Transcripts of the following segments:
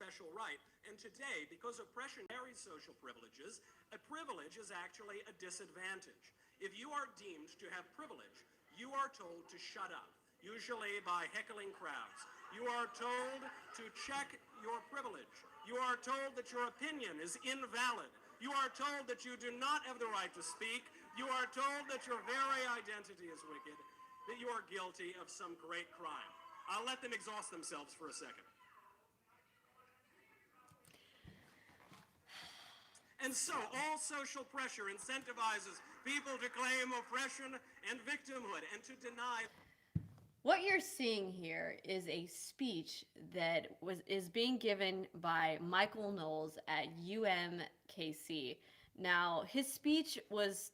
special right. And today, because oppression carries social privileges, a privilege is actually a disadvantage. If you are deemed to have privilege, you are told to shut up, usually by heckling crowds. You are told to check your privilege. You are told that your opinion is invalid. You are told that you do not have the right to speak. You are told that your very identity is wicked, that you are guilty of some great crime. I'll let them exhaust themselves for a second. And so all social pressure incentivizes people to claim oppression and victimhood and to deny. What you're seeing here is a speech that is being given by Michael Knowles at UMKC. Now, his speech was,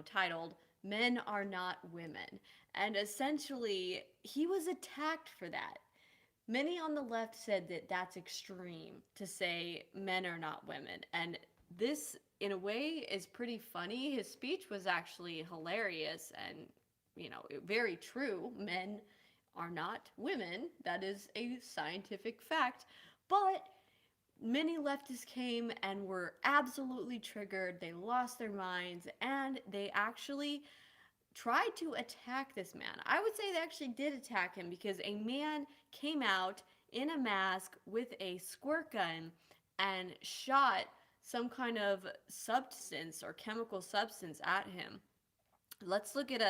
titled "Men Are Not Women," and essentially he was attacked for that. Many on the left said that that's extreme to say men are not women, and this, in a way, is pretty funny. His speech was actually hilarious and, very true. Men are not women. That is a scientific fact. But many leftists came and were absolutely triggered. They lost their minds and they actually tried to attack this man. I would say they actually did attack him because a man came out in a mask with a squirt gun and shot some kind of substance or chemical substance at him. Let's look at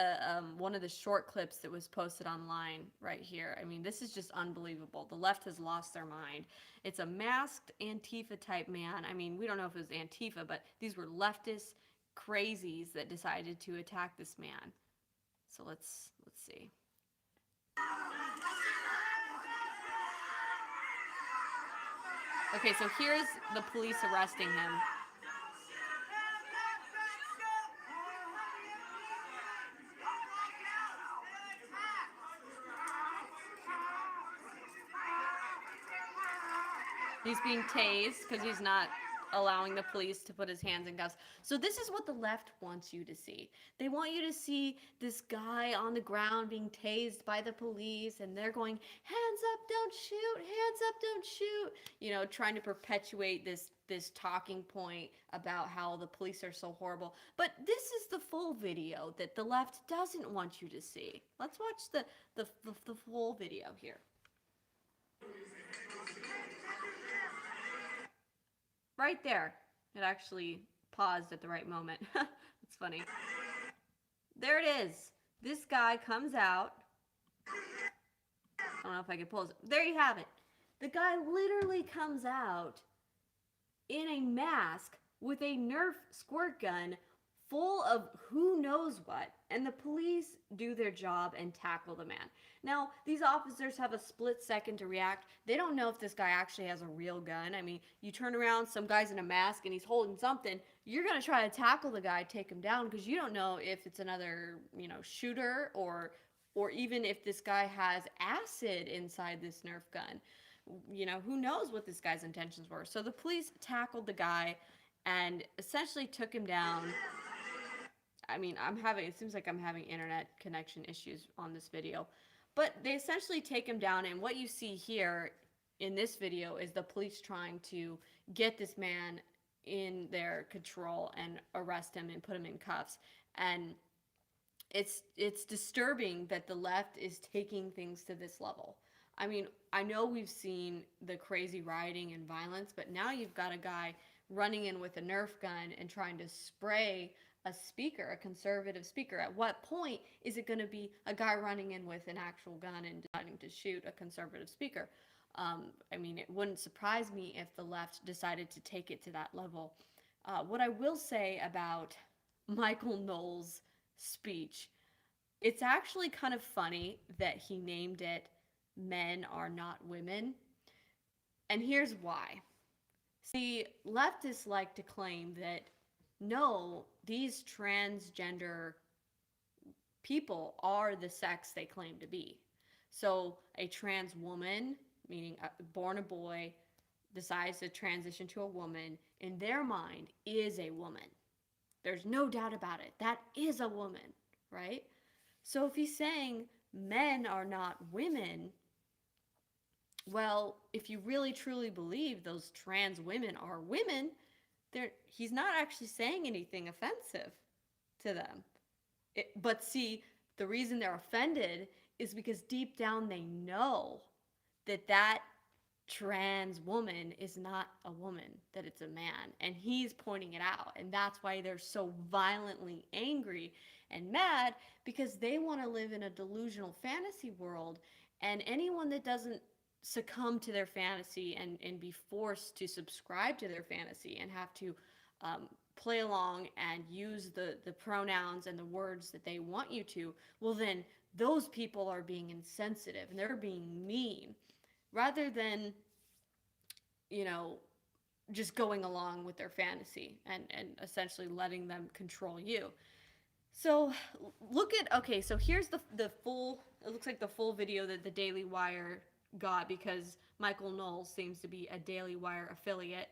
one of the short clips that was posted online right here. I mean, this is just unbelievable. The left has lost their mind. It's a masked Antifa type man. I mean, we don't know if it was Antifa, but these were leftist crazies that decided to attack this man. So let's see. Okay, so here's the police arresting him. He's being tased because he's not allowing the police to put his hands in cuffs. So this is what the left wants you to see. They want you to see this guy on the ground being tased by the police, and they're going, hands up, don't shoot, hands up, don't shoot, trying to perpetuate this talking point about how the police are so horrible. But this is the full video that the left doesn't want you to see. Let's watch the full video here. Right there. It actually paused at the right moment. It's funny. There it is. This guy comes out. I don't know if I can pull this. There you have it. The guy literally comes out in a mask with a Nerf squirt gun full of who knows what, and the police do their job and tackle the man. Now, these officers have a split second to react. They don't know if this guy actually has a real gun. I mean, you turn around, some guy's in a mask and he's holding something, you're going to try to tackle the guy, take him down, because you don't know if it's another, shooter or even if this guy has acid inside this Nerf gun. Who knows what this guy's intentions were. So the police tackled the guy and essentially took him down. I mean, it seems like I'm having internet connection issues on this video. But they essentially take him down, and what you see here in this video is the police trying to get this man in their control and arrest him and put him in cuffs. And it's disturbing that the left is taking things to this level. I mean, I know we've seen the crazy rioting and violence, but now you've got a guy running in with a Nerf gun and trying to spray a speaker, a conservative speaker. At what point is it going to be a guy running in with an actual gun and deciding to shoot a conservative speaker? I mean, it wouldn't surprise me if the left decided to take it to that level. What I will say about Michael Knowles' speech, it's actually kind of funny that he named it "Men Are Not Women." And here's why. See, leftists like to claim that no, these transgender people are the sex they claim to be. So a trans woman, meaning born a boy, decides to transition to a woman, in their mind is a woman. There's no doubt about it. That is a woman, right? So if he's saying men are not women, well, if you really truly believe those trans women are women, he's not actually saying anything offensive to them. But see, the reason they're offended is because deep down they know that that trans woman is not a woman, that it's a man. And he's pointing it out. And that's why they're so violently angry and mad, because they want to live in a delusional fantasy world. And anyone that doesn't succumb to their fantasy and be forced to subscribe to their fantasy and have to play along and use the pronouns and the words that they want you to, well, then those people are being insensitive and they're being mean rather than, you know, just going along with their fantasy and essentially letting them control you. So look at, okay, so here's the full, it looks like the full video that the Daily Wire got, because Michael Knowles seems to be a Daily Wire affiliate.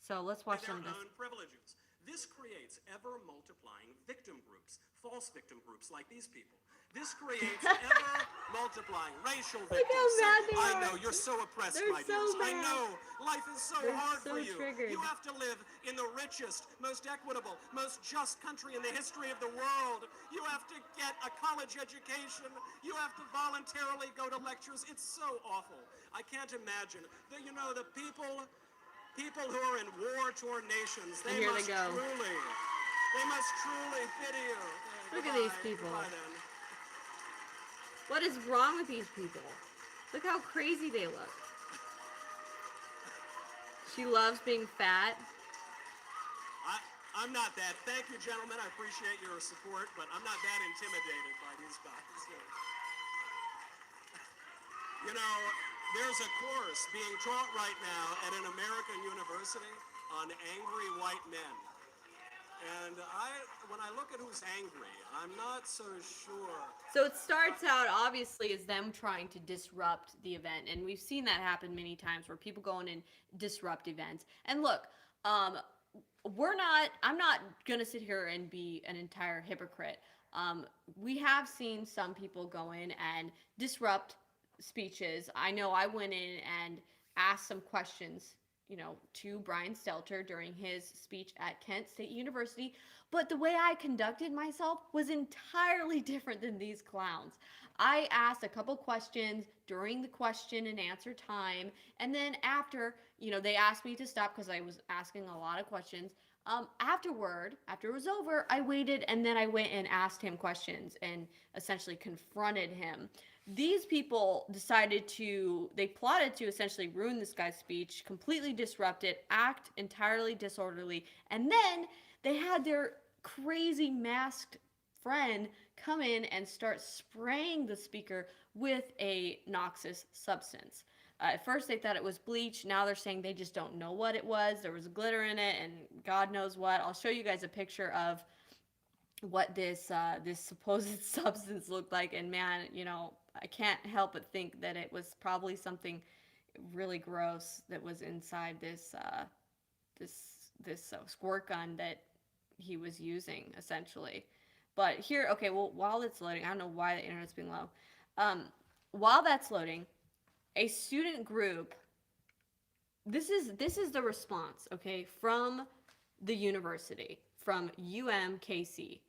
So let's watch some of this. Own privileges. This creates ever multiplying victim groups, false victim groups like these people. This creates ever multiplying racial victims. Look how mad they I are. know, you're so oppressed, They're my so dears. I mad. know, life is so They're hard so for you. triggered. You have to live in the richest, most equitable, most just country in the history of the world. You have to get a college education. You have to voluntarily go to lectures. It's so awful. I can't imagine. You know, the people who are in war-torn nations, they must truly pity you. Look at these people. Goodbye then. What is wrong with these people? Look how crazy they look. She loves being fat. I'm not that. Thank you, gentlemen. I appreciate your support, but I'm not that intimidated by these guys. You know, there's a course being taught right now at an American university on angry white men. And when I look at who's angry, I'm not so sure. So it starts out obviously as them trying to disrupt the event, and we've seen that happen many times where people go in and disrupt events. And look, I'm not gonna sit here and be an entire hypocrite. We have seen some people go in and disrupt speeches. I know I went in and asked some questions, you know, to Brian Stelter during his speech at Kent State University, but the way I conducted myself was entirely different than these clowns. I asked a couple questions during the question and answer time, and then after, you know, they asked me to stop because I was asking a lot of questions. After it was over, I waited and then I went and asked him questions and essentially confronted him. These people they plotted to essentially ruin this guy's speech, completely disrupt it, act entirely disorderly, and then they had their crazy masked friend come in and start spraying the speaker with a noxious substance. At first they thought it was bleach, now they're saying they just don't know what it was. There was glitter in it and God knows what. I'll show you guys a picture of what this supposed substance looked like, and man, you know, I can't help but think that it was probably something really gross that was inside this squirt gun that he was using, essentially. But here, okay, well, while it's loading, I don't know why the internet's being low. While that's loading, a student group. This is the response, okay, from the university, from UMKC.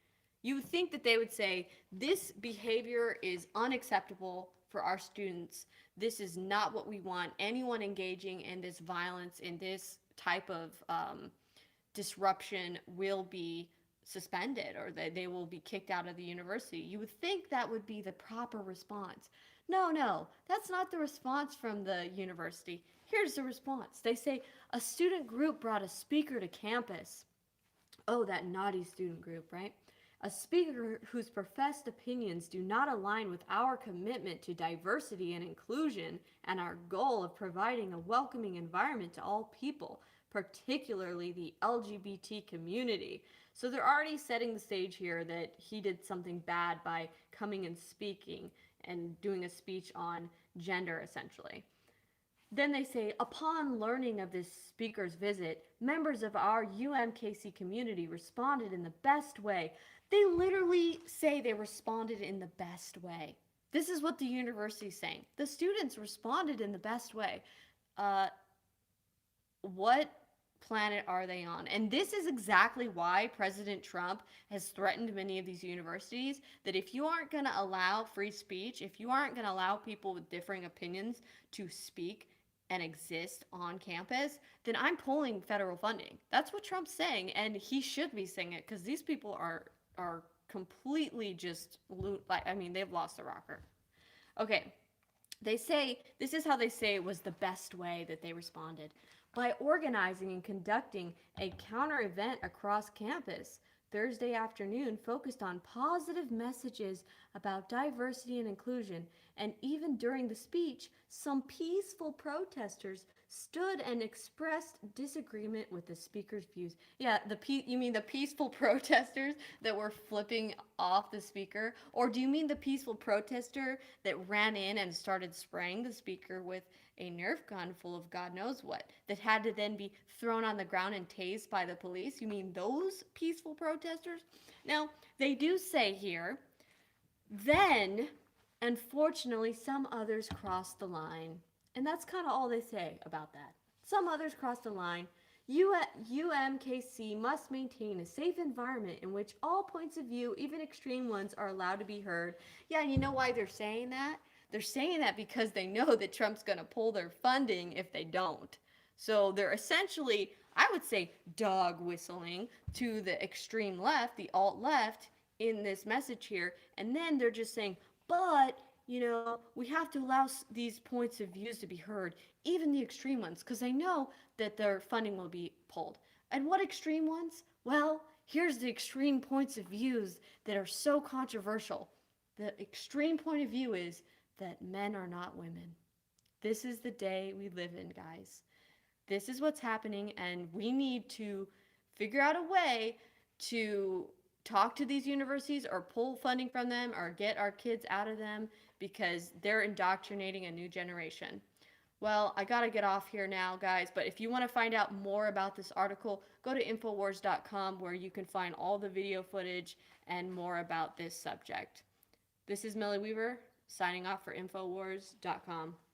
You would think that they would say, this behavior is unacceptable for our students. This is not what we want. Anyone engaging in this violence, in this type of disruption will be suspended, or they will be kicked out of the university. You would think that would be the proper response. No, that's not the response from the university. Here's the response. They say, a student group brought a speaker to campus. Oh, that naughty student group, right? A speaker whose professed opinions do not align with our commitment to diversity and inclusion and our goal of providing a welcoming environment to all people, particularly the LGBT community. So they're already setting the stage here that he did something bad by coming and speaking and doing a speech on gender, essentially. Then they say, upon learning of this speaker's visit, members of our UMKC community responded in the best way. They literally say they responded in the best way. This is what the university is saying. The students responded in the best way. What planet are they on? And this is exactly why President Trump has threatened many of these universities that if you aren't going to allow free speech, if you aren't going to allow people with differing opinions to speak and exist on campus, then I'm pulling federal funding. That's what Trump's saying, and he should be saying it because these people are completely just they've lost their rocker. Okay. They say, this is how they say it was the best way that they responded. By organizing and conducting a counter event across campus Thursday afternoon focused on positive messages about diversity and inclusion, and even during the speech, some peaceful protesters stood and expressed disagreement with the speaker's views. Yeah, you mean the peaceful protesters that were flipping off the speaker? Or do you mean the peaceful protester that ran in and started spraying the speaker with a Nerf gun full of God knows what, that had to then be thrown on the ground and tased by the police? You mean those peaceful protesters? Now, they do say here, then, unfortunately, some others crossed the line. And that's kind of all they say about that. Some others crossed the line. UMKC must maintain a safe environment in which all points of view, even extreme ones, are allowed to be heard. Yeah, and you know why they're saying that? They're saying that because they know that Trump's going to pull their funding if they don't. So they're essentially, I would say, dog whistling to the extreme left, the alt-left, in this message here. And then they're just saying, but we have to allow these points of views to be heard, even the extreme ones, because they know that their funding will be pulled. And what extreme ones? Well, here's the extreme points of views that are so controversial. The extreme point of view is that men are not women. This is the day we live in, guys. This is what's happening, and we need to figure out a way to talk to these universities or pull funding from them or get our kids out of them because they're indoctrinating a new generation. Well, I got to get off here now, guys, but if you want to find out more about this article, go to Infowars.com where you can find all the video footage and more about this subject. This is Millie Weaver signing off for Infowars.com.